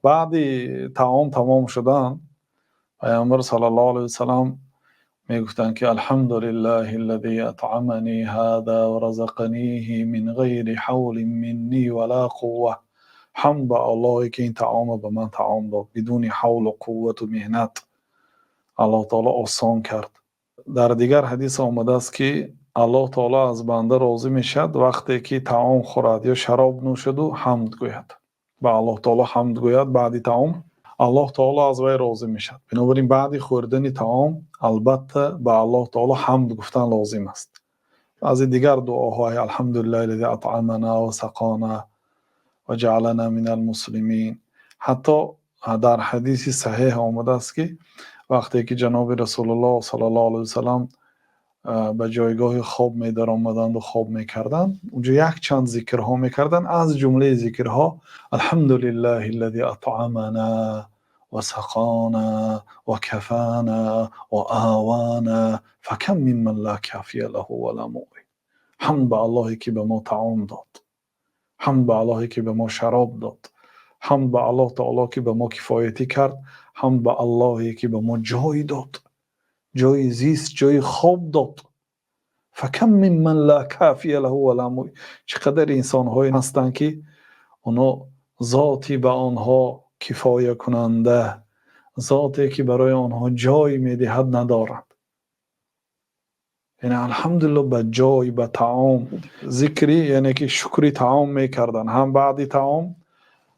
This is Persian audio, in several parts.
بعد طعام تمام شدن پیامبر صلی الله علیه و سلام میگفتند که الحمد لله الذي اطعمني هذا ورزقنيه من غیر حول مني ولا قوه. حمد به اللهی که این طعام به من طعام داد بدون حول و قوت و مهنت. الله تعالی آسان کرد. در دیگر حدیث آمده است که الله تعالی از بنده راضی میشد وقتی که طعام خورد یا شراب نوشد و حمد گوید. به الله تعالی حمد گوید بعد طعام، الله تعالی از وی راضی میشد. بنابراین بعد خوردن طعام البته به الله تعالی حمد گفتن لازم است. از دیگر دعاهای الحمدلله الذی اطعمنا و سقانا و جعلنا من المسلمین. حتی در حدیث صحیح آمده است که وقتی که جناب رسول الله صلی الله علیه و سلام به جایگاه خواب می در آمدند و خواب می کردند، اونجا یک چند ذکرها می کردند. از جمله ذکرها الحمدلله الذی اطعمنا و سقانا و کفانا و آوانا فکم ممن لا کافی له ولا مؤوی. حمد به اللهی که به ما طعام داد، حمد به اللهی که به ما شراب داد، حمد به الله تعالی که به ما کفایتی کرد، حمد به اللهی که به ما جای داد، جای زیست، جای خواب داد. فکم ممن لا کافی له ولا مؤوی. چقدر انسان های هستند که اونا ذاتی به آنها کفایه کننده، ذاتی که برای آنها جای میدهد ندارند. یعنی الحمدلله به جای، به طعام، ذکری یعنی که شکری طعام میکردن، هم بعد طعام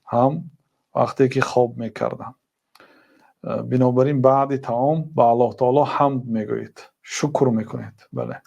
هم وقتی که خواب میکردن. بنابراین بعد طعام به الله تعالی حمد میگوید، شکر میکنید. بله.